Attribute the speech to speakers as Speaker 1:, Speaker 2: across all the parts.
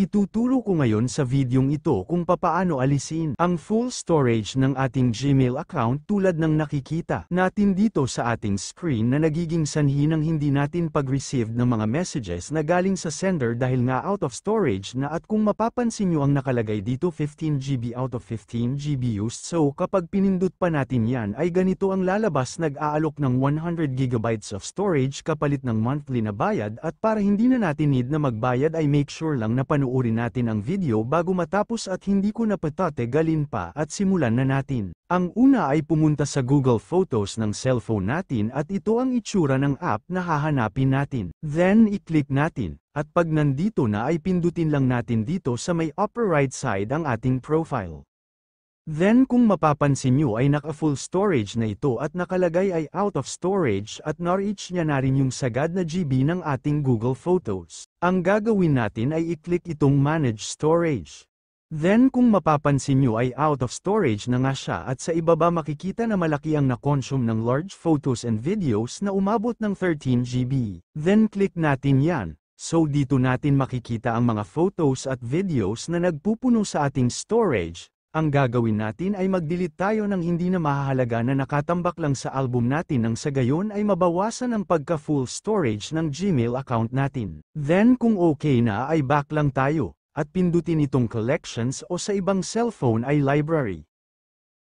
Speaker 1: Ituturo ko ngayon sa videong ito kung papaano alisin ang full storage ng ating Gmail account tulad ng nakikita natin dito sa ating screen na nagiging sanhi ng hindi natin pag-receive ng mga messages na galing sa sender dahil nga out of storage na, at kung mapapansin nyo ang nakalagay dito 15 GB out of 15 GB used, so kapag pinindot pa natin yan ay ganito ang lalabas, nag-aalok ng 100 GB of storage kapalit ng monthly na bayad, at para hindi na natin need na magbayad ay make sure lang na panoorin natin ang video bago matapos, at hindi ko na patatagalin pa at simulan na natin. Ang una ay pumunta sa Google Photos ng cellphone natin at ito ang itsura ng app na hahanapin natin. Then i-click natin, at pag nandito na ay pindutin lang natin dito sa may upper right side ang ating profile. Then kung mapapansin nyo ay naka-full storage na ito at nakalagay ay out of storage at na-reach niya na rin yung sagad na GB ng ating Google Photos. Ang gagawin natin ay i-click itong Manage Storage. Then kung mapapansin nyo ay out of storage na nga siya at sa ibaba makikita na malaki ang na-consume ng large photos and videos na umabot ng 13 GB. Then click natin yan. So dito natin makikita ang mga photos at videos na nagpupuno sa ating storage. Ang gagawin natin ay mag-delete tayo ng hindi na mahahalaga na nakatambak lang sa album natin nang sa gayon ay mabawasan ang pagka-full storage ng Gmail account natin. Then kung okay na ay back lang tayo, at pindutin itong Collections o sa ibang cellphone ay Library.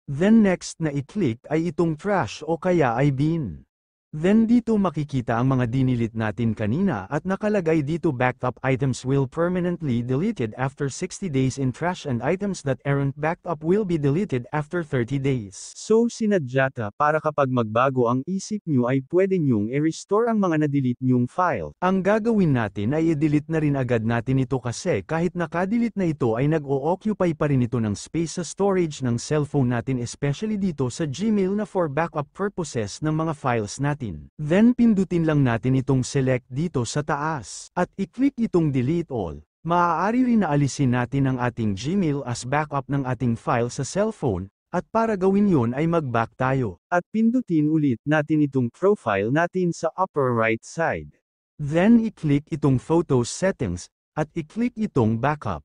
Speaker 1: Then next na i-click ay itong Trash o kaya ay Bin. Then dito makikita ang mga dinilit natin kanina at nakalagay dito backed up items will permanently deleted after 60 days in trash and items that aren't backed up will be deleted after 30 days. So sinadyata para kapag magbago ang isip nyo ay pwede nyong i-restore ang mga na-delete nyong file. Ang gagawin natin ay i-delete na rin agad natin ito kasi kahit naka-delete na ito ay nag-o-occupy pa rin ito ng space sa storage ng cellphone natin, especially dito sa Gmail na for backup purposes ng mga files natin. Then pindutin lang natin itong select dito sa taas, at i-click itong delete all. Maaari rin na alisin natin ang ating Gmail as backup ng ating file sa cellphone, at para gawin yon ay mag-back tayo, at pindutin ulit natin itong profile natin sa upper right side. Then i-click itong Photos Settings, at i-click itong Backup.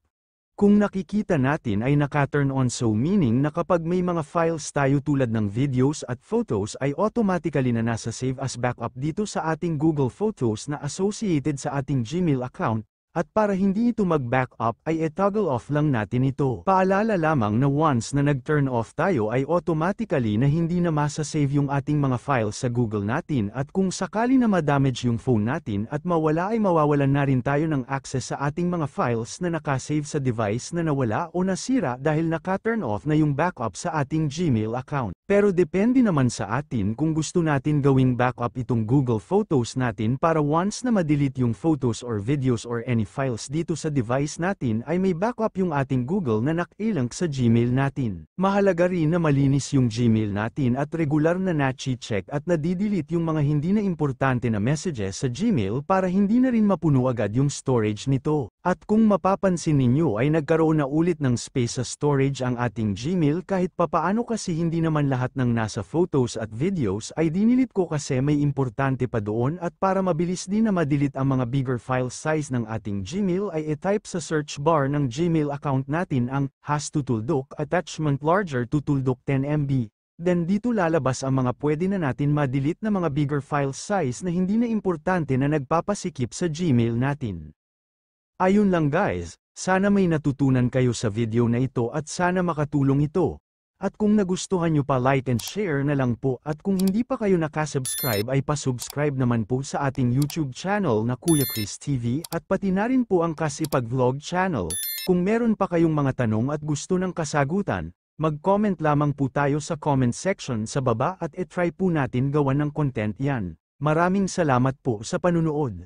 Speaker 1: Kung nakikita natin ay naka-turn on, so meaning na kapag may mga files tayo tulad ng videos at photos ay automatically na nasa save as backup dito sa ating Google Photos na associated sa ating Gmail account, at para hindi ito mag-backup ay i-toggle off lang natin ito. Paalala lamang na once na nag-turn off tayo ay automatically na hindi na masasave yung ating mga files sa Google natin, at kung sakali na ma-damage yung phone natin at mawala ay mawawalan na rin tayo ng access sa ating mga files na nakasave sa device na nawala o nasira dahil naka-turn off na yung backup sa ating Gmail account. Pero depende naman sa atin kung gusto natin gawing backup itong Google Photos natin para once na ma-delete yung photos or videos or any files dito sa device natin ay may backup yung ating Google na naka-link sa Gmail natin. Mahalaga rin na malinis yung Gmail natin at regular na na-check at nadidelete yung mga hindi na importante na messages sa Gmail para hindi na rin mapuno agad yung storage nito. At kung mapapansin ninyo ay nagkaroon na ulit ng space sa storage ang ating Gmail kahit papaano kasi hindi naman lahat ng nasa photos at videos ay dinilit ko kasi may importante pa doon, at para mabilis din na ma-delete ang mga bigger file size ng ating Gmail ay i-type sa search bar ng Gmail account natin ang #tutuldok attachment larger tutuldok 10 MB. Then dito lalabas ang mga pwede na natin ma-delete na mga bigger file size na hindi na importante na nagpapasikip sa Gmail natin. Ayun lang guys, sana may natutunan kayo sa video na ito at sana makatulong ito. At kung nagustuhan nyo pa, like and share na lang po, at kung hindi pa kayo nakasubscribe ay pasubscribe naman po sa ating YouTube channel na Kuya Chris TV, at pati na rin po ang Kasipag Vlog channel. Kung meron pa kayong mga tanong at gusto ng kasagutan, mag-comment lamang po tayo sa comment section sa baba at i-try po natin gawan ng content yan. Maraming salamat po sa panunood.